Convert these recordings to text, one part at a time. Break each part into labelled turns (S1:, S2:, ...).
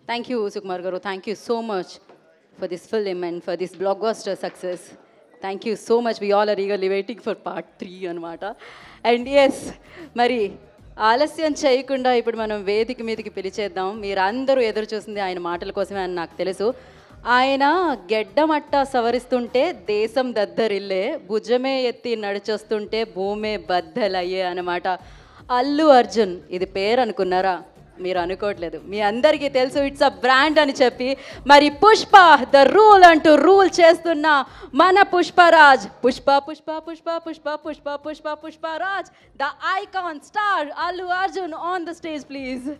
S1: Thank you, Sukumar Garu. Thank you so much for this film and for this blockbuster success. Thank you so much. We all are eagerly waiting for part 3 అనమాట. And yes మరి ఆలస్యం చేయకుండా ఇప్పుడు మనం వేదిక మీదకి పిలిచేద్దాం. మీరందరూ ఎదురు చూసింది ఆయన మాటల కోసమే అని నాకు తెలుసు. ఆయన గెడ్డమట్ట సవరిస్తుంటే దేశం దద్దరిల్లే, భుజమే ఎత్తి నడిచొస్తుంటే భూమే బద్దలయ్యే అనమాట. అల్లు అర్జున్ ఇది పేరు అనుకున్నారా? మీరు అనుకోవట్లేదు, మీ అందరికీ తెలుసు ఇట్స్ అ బ్రాండ్ అని చెప్పి. మరి పుష్ప ద రూల్ అంటూ రూల్ చేస్తున్న మన Pushparaj, Pushpa Pushpa Pushpa Pushpa Pushpa Pushpa Pushparaj, the icon star Allu Arjun on the stage please.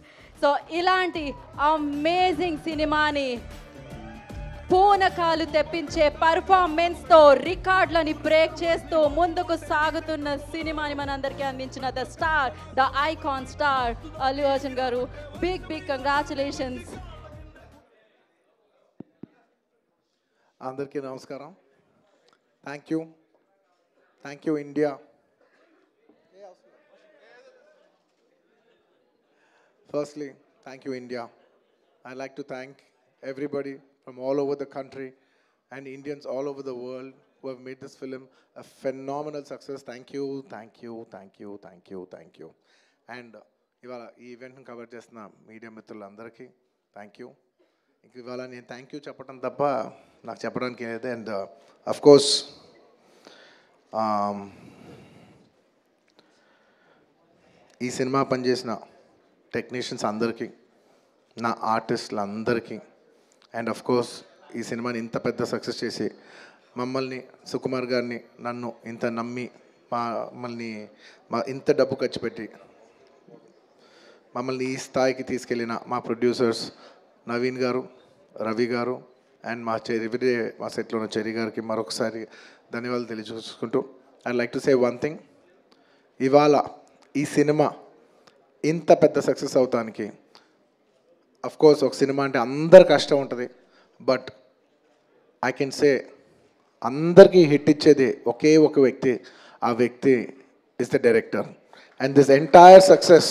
S1: So ఇలాంటి అమేజింగ్ సినిమాని పూనకాలు తెప్పించే పర్ఫార్మెన్స్తో రికార్డులని బ్రేక్ చేస్తూ ముందుకు సాగుతున్న సినిమాని మనందరికీ అందించిన the star, the icon star Allu Arjun garu. Big big congratulations.
S2: అందరికీ నమస్కారం. Thank you India. Firstly, thank you India. I'd like to thank everybody from all over the country and Indians all over the world who have made this film a phenomenal success. Thank you. And ఇవాళ ఈ ఈవెంట్ని cover చేస్తున్న media మిత్రులందరికీ thank you. ఇంక ఇవాళ నేను thank you చెప్పడం తప్ప నాకు చెప్పడానికి ఏదైతే. అండ్ అఫ్కోర్స్ ఈ సినిమా పనిచేసిన టెక్నీషియన్స్ అందరికీ, నా ఆర్టిస్టులందరికీ, అండ్ ఆఫ్ కోర్స్ ఈ సినిమాని ఇంత పెద్ద సక్సెస్ చేసి మమ్మల్ని, సుకుమార్ గారిని, నన్ను ఇంత నమ్మి మమ్మల్ని ఇంత డబ్బు ఖర్చు పెట్టి మమ్మల్ని ఈ స్థాయికి తీసుకెళ్ళిన మా ప్రొడ్యూసర్స్ నవీన్ గారు, రవి గారు అండ్ మా సెట్లో ఉన్న చెరి గారికి మరొకసారి ధన్యవాదాలు తెలియజేసుకుంటూ I like to say one thing. ఇవాళ ఈ సినిమా ఇంత పెద్ద సక్సెస్ అవుతానికి కోర్స్ ఒక సినిమా అంటే అందరు కష్టం ఉంటుంది, బట్ ఐ కెన్ సే అందరికీ హిట్ ఇచ్చేది ఒకే ఒక వ్యక్తి. ఆ వ్యక్తి is the director. And this entire success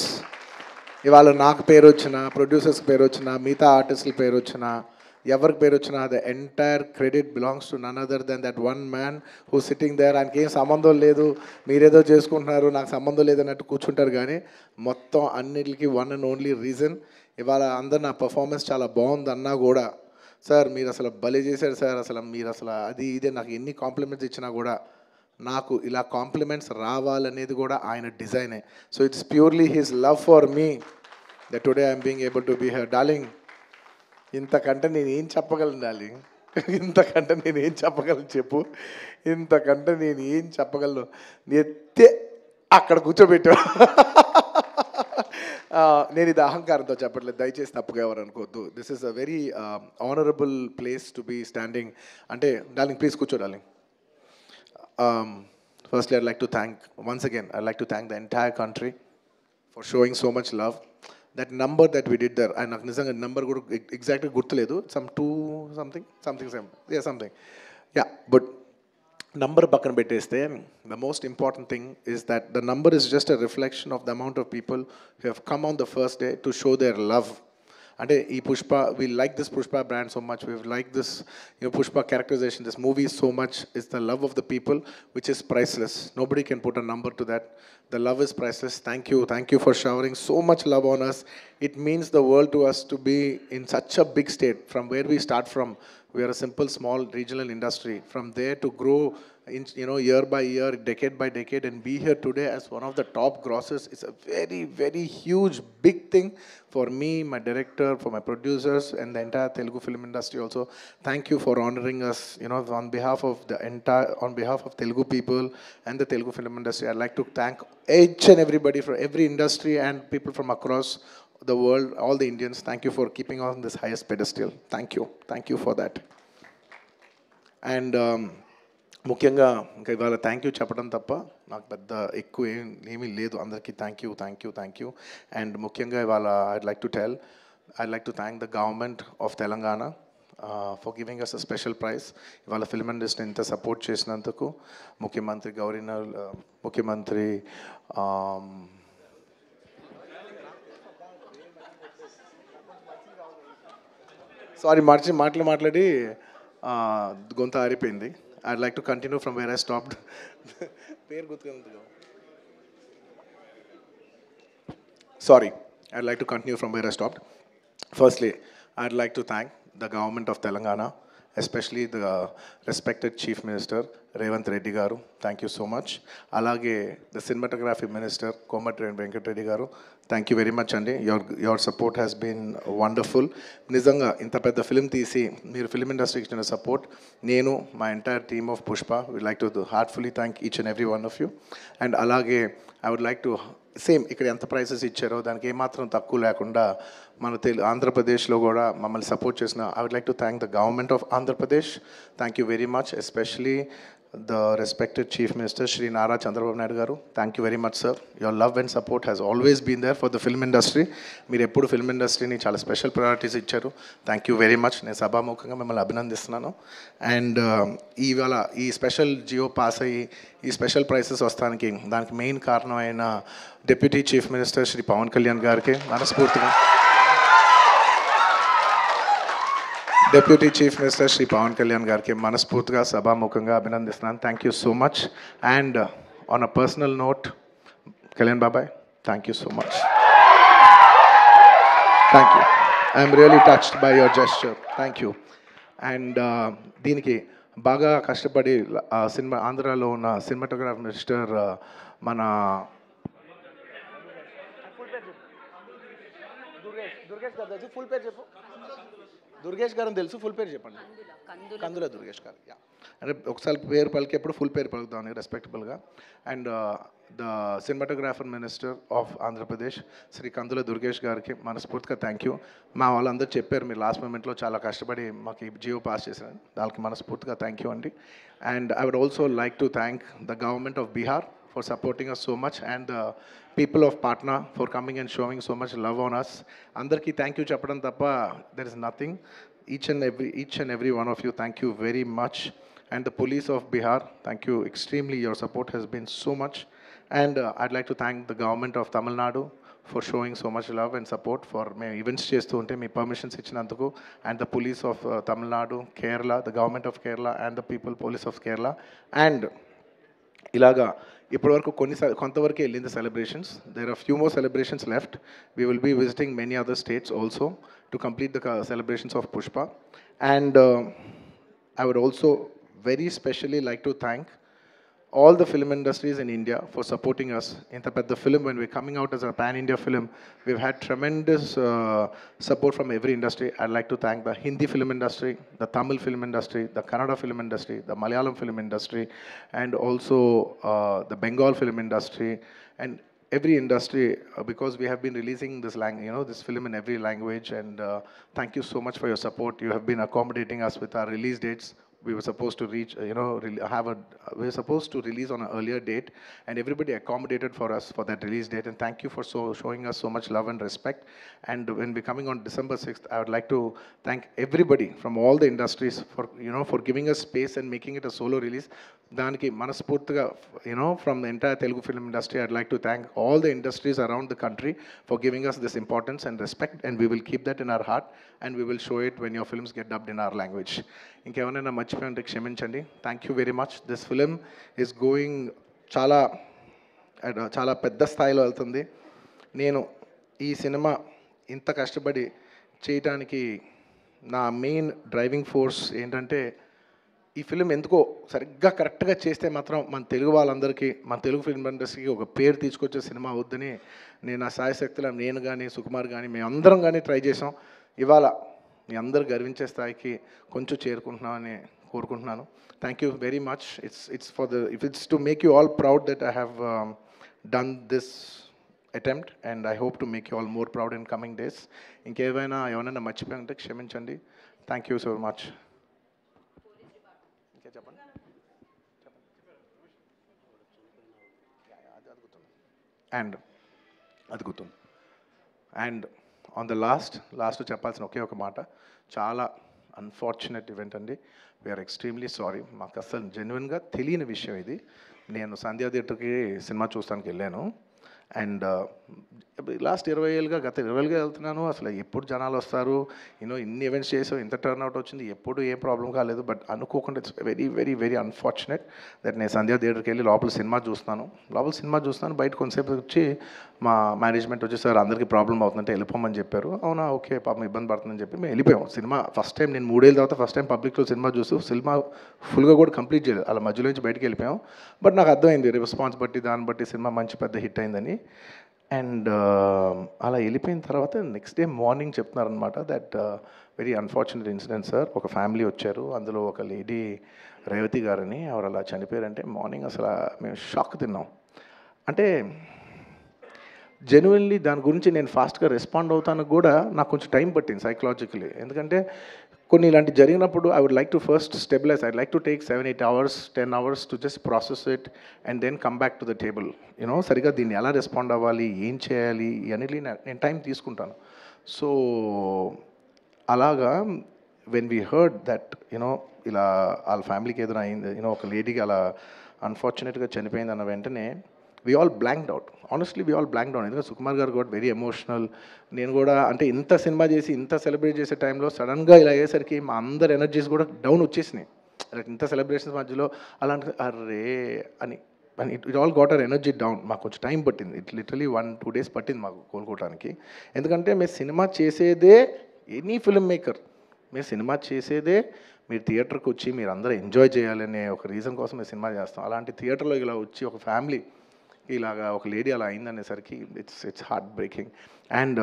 S2: ఇవాళ నాకు పేరు వచ్చినా, ప్రొడ్యూసర్స్కి పేరు వచ్చినా, మిగతా ఆర్టిస్టుల పేరు వచ్చినా, ఎవరికి పేరు వచ్చినా the entire credit belongs to none other than that one man who sitting there. ఆయనకి ఏం సంబంధం లేదు, మీరేదో చేసుకుంటున్నారు, నాకు సంబంధం లేదన్నట్టు కూర్చుంటారు. కానీ మొత్తం అన్నిటికీ వన్ అండ్ ఓన్లీ రీజన్ ఇవాళ అందరు నా పర్ఫార్మెన్స్ చాలా బాగుందన్నా కూడా, సార్ మీరు అసలు భలే చేశారు సార్, అసలు మీరు అసలు అది ఇదే నాకు ఎన్ని కాంప్లిమెంట్స్ ఇచ్చినా కూడా నాకు ఇలా కాంప్లిమెంట్స్ రావాలనేది కూడా ఆయన డిజైనే. So it's purely his love for me that today I'm being able to be here. Darling, ఇంతకంటే నేను ఏం చెప్పగలను డార్లింగ్? ఇంతకంటే నేను ఏం చెప్పగలను చెప్పు? ఇంతకంటే నేను ఏం చెప్పగలను? ఎత్తే అక్కడ కూర్చోబెట్టా. నేను ఇది అహంకారంతో చెప్పట్లేదు, దయచేసి తప్పుగా ఎవరు అనుకోవద్దు. This is a very honourable place to be standing. అంటే డార్లింగ్ ప్లీజ్ కూర్చో darling. Firstly, I'd like to thank, once again, I'd like to thank the entire country for showing so much love. That number that we did there, నాకు నిజంగా number కూడా ఎగ్జాక్ట్గా గుర్తులేదు, some 2 something yeah something yeah, but number పక్కన పెట్టేస్తే the most important thing is that the number is just a reflection of the amount of people who have come on the first day to show their love. అంటే ఈ Pushpa, we like this Pushpa brand so much, we like this Pushpa characterization, this movie so much. It's the love of the people which is priceless. Nobody can put a number to that. The love is priceless. Thank you for showering so much love on us. It means the world to us to be in such a big state. From where we start from, we are a simple small regional industry. From there to grow in, year by year, decade by decade, and be here today as one of the top grossers is a very, very huge, big thing for me, my director, for my producers, and the entire Telugu film industry also. Thank you for honoring us, on behalf of Telugu people and the Telugu film industry. I'd like to thank each and everybody from every industry and people from across the world, all the Indians. Thank you for keeping on this highest pedestal. Thank you for that. And ముఖ్యంగా ఇంకా ఇవాళ thank you చెప్పడం తప్ప నాకు పెద్ద ఎక్కువ ఏమీ లేదు. అందరికీ థ్యాంక్ యూ. అండ్ ముఖ్యంగా ఇవాళ I'd like to thank the government of Telangana for giving us a special prize. ఇవాళ ఫిల్మ్ ఇండస్ట్రీని ఇంత సపోర్ట్ చేసినందుకు ముఖ్యమంత్రి ముఖ్యమంత్రి సారీ మాట్లాడి గొంత ఆరిపోయింది. I'd like to continue from where I stopped. పేరు గుర్తుకుంది. Sorry, I'd like to continue from where I stopped. Firstly, I'd like to thank the government of Telangana, especially the respected Chief Minister, Revanth Reddy Garu. Thank you so much. Alage, the Cinematography Minister, Komatren Venkat Reddy Garu. Thank you very much, Andy. Your support has been wonderful. Nizanga, inta pedda film teesi, meer film industry ki support, nenu, my entire team of Pushpa, we'd like to heartfully thank each and every one of you. And alage, I would like to same ఇక్కడ ఎంత prices ఇచ్చారో దానికి ఏమాత్రం తక్కువ లేకుండా మన ఆంధ్రప్రదేశ్లో కూడా మమ్మల్ని సపోర్ట్ చేసిన I would like to thank the government of Andhra Pradesh. Thank you very much, especially the respected chief minister Shri Nara Chandrababu Naidu garu. Thank you very much sir. Your love and support has always been there for the film industry. మీరు ఎప్పుడు film ఇండస్ట్రీని చాలా special priorities ఇచ్చారు. Thank you very much. నేను సభాముఖంగా మిమ్మల్ని అభినందిస్తున్నాను. And ఇవాళ ఈ స్పెషల్ జియో పాస్ అయ్యి ఈ స్పెషల్ ప్రైసెస్ వస్తానికి దానికి మెయిన్ కారణమైన deputy chief minister Shri Pawan Kalyan గారికి మనస్ఫూర్తిగా deputy chief minister Shri Pawan Kalyan గారికి మనస్ఫూర్తిగా సభాముఖంగా అభినందిస్తున్నాను. Thank you so much. And on a personal note, Kalyan బాబాయ్, thank you so much. Thank you. I'm really touched by your gesture. Thank you. And దీనికి బాగా కష్టపడి సినిమా ఆంధ్రాలో ఉన్న సినిమాటోగ్రాఫర్ మినిస్టర్ మన దుర్గేష్ గారు తెలుసు, ఫుల్ పేరు చెప్పండి. కందుల దుర్గేష్ గారు. అంటే ఒకసారి పేరు పలికేప్పుడు ఫుల్ పేరు పలుకుతామని రెస్పెక్టబుల్గా. And the cinematographer minister of Andhra Pradesh Shri Kandula Durgesh గారికి మనస్ఫూర్తిగా థ్యాంక్ యూ. మా వాళ్ళందరూ చెప్పారు మీరు లాస్ట్ మూమెంట్లో చాలా కష్టపడి మాకు ఈ జియో పాస్ చేశారు, దానికి మనస్ఫూర్తిగా థ్యాంక్ యూ అండి. And I would also like to thank the government of Bihar for supporting us so much, and the people of Patna for coming and showing so much love on us. Andarki thank you chappadam tappa there is nothing. Each and every one of you, thank you very much. And the police of Bihar, thank you extremely. Your support has been so much. And I'd like to thank the government of Tamil Nadu for showing so much love and support for me events chestu unte me permissions ichinanduku, and the police of Tamil Nadu, Kerala, the government of Kerala, and the people police of Kerala. And ఇలాగా ఇప్పటివరకు కొంతవరకు వెళ్ళింది celebrations. There are few more celebrations left. We will be visiting many other states also to complete the celebrations of Pushpa. And I would also very specially like to thank all the film industries in India for supporting us in the film. When we're coming out as a pan-India film, we've had tremendous support from every industry. I'd like to thank the Hindi film industry, the Tamil film industry, the Kannada film industry, the Malayalam film industry, and also the Bengal film industry, and every industry, because we have been releasing this this film in every language. And thank you so much for your support. You have been accommodating us with our release dates. We were supposed to reach, we were supposed to release on an earlier date, and everybody accommodated for us for that release date. And thank you for showing us so much love and respect. And when we're coming on December 6th, I would like to thank everybody from all the industries for, for giving us space and making it a solo release. Daniki manaspurtiga, from the entire Telugu film industry, I'd like to thank all the industries around the country for giving us this importance and respect, and we will keep that in our heart, and we will show it when your films get dubbed in our language. ఇంకేమైనా మర్చిపోయింటే క్షమించండి. Thank you very much. This film is going చాలా పెద్ద స్థాయిలో వెళ్తుంది. నేను ఈ cinema ఇంత కష్టపడి చేయటానికి నా మెయిన్ డ్రైవింగ్ ఫోర్స్ ఏంటంటే, ఈ ఫిలిం ఎందుకో సరిగ్గా కరెక్ట్గా చేస్తే మాత్రం మన తెలుగు వాళ్ళందరికీ, మన తెలుగు ఫిల్మ్ ఇండస్ట్రీకి ఒక పేరు తీసుకొచ్చే సినిమా అవుద్దని నేను నా సాయశక్తిలో నేను కానీ సుకుమార్ కానీ మేమందరం కానీ ట్రై చేసాం. ఇవాళ మీ అందరు గర్వించే స్థాయికి కొంచెం చేరుకుంటున్నామని కోరుకుంటున్నాను. Thank you very much. It's to make you all proud that I have done this attempt, and I hope to make you all more proud in coming days. ఎవరైనా మర్చిపోయింటే క్షమించండి. Thank you so much. And అది గుర్తుంది. And on the last చెప్పాల్సిన ఒకే ఒక మాట, చాలా unfortunate event అండి. We are extremely sorry. మాకు అసలు జెన్యున్గా తెలియని విషయం ఇది. నేను సంధ్యా థియేటర్కి సినిమా చూస్తానికి వెళ్ళాను, అండ్ లాస్ట్ 20 ఏళ్ళుగా గత 20 ఏళ్ళుగా వెళ్తున్నాను. అసలు ఎప్పుడు జనాలు వస్తారు, ఇన్ని ఈవెంట్స్ చేసాం, ఇంత టర్న్అవుట్ వచ్చింది, ఎప్పుడు ఏ ప్రాబ్లం కాలేదు. బట్ అనుకోకుండా it's very very very unfortunate that నేను సంధ్యా థియేటర్కి వెళ్ళి లోపల సినిమా చూస్తున్నాను. బయట కొంతసేపు వచ్చి మా మేనేజ్మెంట్ వచ్చి, సార్ అందరికీ ప్రాబ్లం అవుతుందంటే వెళ్ళిపోమని చెప్పారు. అవునా, ఓకే, పాపం ఇబ్బంది పడుతుందని చెప్పి మేము వెళ్ళిపోయాం. సినిమా ఫస్ట్ టైం నేను 3 ఏళ్ళ తర్వాత ఫస్ట్ టైం పబ్లిక్లో సినిమా చూస్తూ సినిమా ఫుల్గా కూడా కంప్లీట్ చేయలేదు, అలా మధ్యలో నుంచి బయటకు వెళ్ళిపోయాం. బట్ నాకు అర్థమైంది రెస్పాన్స్ బట్టి, దాన్ని బట్టి సినిమా మంచి పెద్ద హిట్ అయిందని. అండ్ అలా వెళ్ళిపోయిన తర్వాత నెక్స్ట్ డే మార్నింగ్ చెప్తున్నారనమాట that very unfortunate incident sir, ఒక ఫ్యామిలీ వచ్చారు, అందులో ఒక లేడీ రేవతి గారని, ఆవిడ అలా చనిపోయారంటే మార్నింగ్ అసలు మేము షాక్ తిన్నాం. అంటే జెన్యున్లీ దాని గురించి నేను ఫాస్ట్గా రెస్పాండ్ అవుతాను కూడా నాకు కొంచెం టైం పట్టింది సైకలాజికలీ. ఎందుకంటే కొన్ని ఇలాంటి జరిగినప్పుడు I would like to first stabilize, I like to take 7-8 hours 10 hours to just process it and then come back to the table. సరిగా దీన్ని ఎలా రెస్పాండ్ అవ్వాలి, ఏం చేయాలి ఇవన్నీ నేను టైం తీసుకుంటాను. సో అలాగా వెన్ వీ హర్డ్ దట్ ఇలా వాళ్ళ ఫ్యామిలీకి ఏదైనా అయింది, ఒక లేడీకి అలా అన్ఫార్చునేట్గా చనిపోయింది అన్న వెంటనే we all blanked out. Honestly, we all blanked out. ఎందుకంటే సుకుమార్ గారు got very emotional. నేను కూడా అంటే ఇంత సినిమా చేసి ఇంత సెలబ్రేట్ చేసే టైంలో సడన్గా ఇలా అయ్యేసరికి మా అందరి ఎనర్జీస్ కూడా డౌన్ వచ్చేసినాయి. ఇంత సెలబ్రేషన్స్ మధ్యలో అలాంటి అర్రే అని it all got our energy down. మాకు కొంచెం టైం పట్టింది, ఇట్ లిటరలీ 1-2 days పట్టింది మాకు కోలుకోవడానికి. ఎందుకంటే మీరు సినిమా చేసేదే, ఎనీ ఫిల్మ్ మేకర్ మీరు సినిమా చేసేదే మీరు థియేటర్కి వచ్చి మీరు అందరూ ఎంజాయ్ చేయాలనే ఒక రీజన్ కోసం మేము సినిమా చేస్తాం. అలాంటి థియేటర్లో ఇలా వచ్చి ఒక ఫ్యామిలీ ఇలాగా ఒక లేడీ అలా అయిందనేసరికి it's heart breaking. And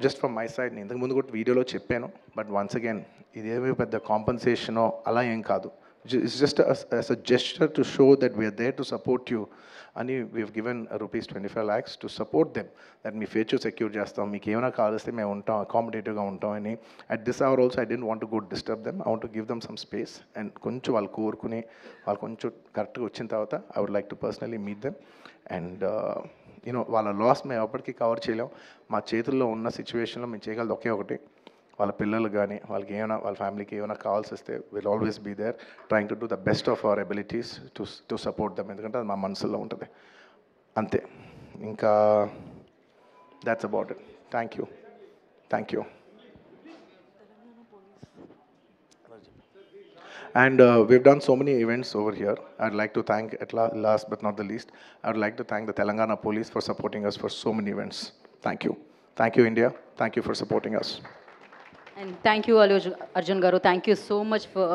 S2: just from my side, నేను ఇంతకుముందు కూడా వీడియోలో చెప్పాను, బట్ వన్స్ అగైన్ ఇదేమీ పెద్ద కాంపన్సేషనో అలా ఏం కాదు. It's just as a gesture to show that we're there to support you అని we've given ₹25 lakhs to support them, that మీ ఫ్యూచర్ సెక్యూర్ చేస్తాం, మీకు ఏమైనా కావాల్స్తే మేము ఉంటాం, అకామిడేటివ్గా ఉంటాం అని. At this hour also I don't want to go disturb them, I want to give them some space. And కొంచెం వాళ్ళు కోరుకుని వాళ్ళు కొంచెం కరెక్ట్గా వచ్చిన తర్వాత I would like to personally meet them. And వాళ్ళ లాస్ మేము ఎప్పటికీ కవర్ చేయలేం. మా చేతుల్లో ఉన్న సిచ్యువేషన్లో మేము చేయగలదు ఒకే ఒకటి, వాళ్ళ పిల్లలు కానీ వాళ్ళకి ఏమైనా వాళ్ళ ఫ్యామిలీకి ఏమైనా కావాల్సి వస్తే will always be there trying to do the best of our abilities to support them. ఎందుకంటే అది మా మనసులో ఉంటుంది అంతే. ఇంకా that's about it. Thank you. And we've done so many events over here. I'd like to thank, last but not the least, I'd like to thank the Telangana Police for supporting us for so many events. Thank you. Thank you, India. Thank you for supporting us.
S1: And thank you, Arjun Garu. Thank you so much for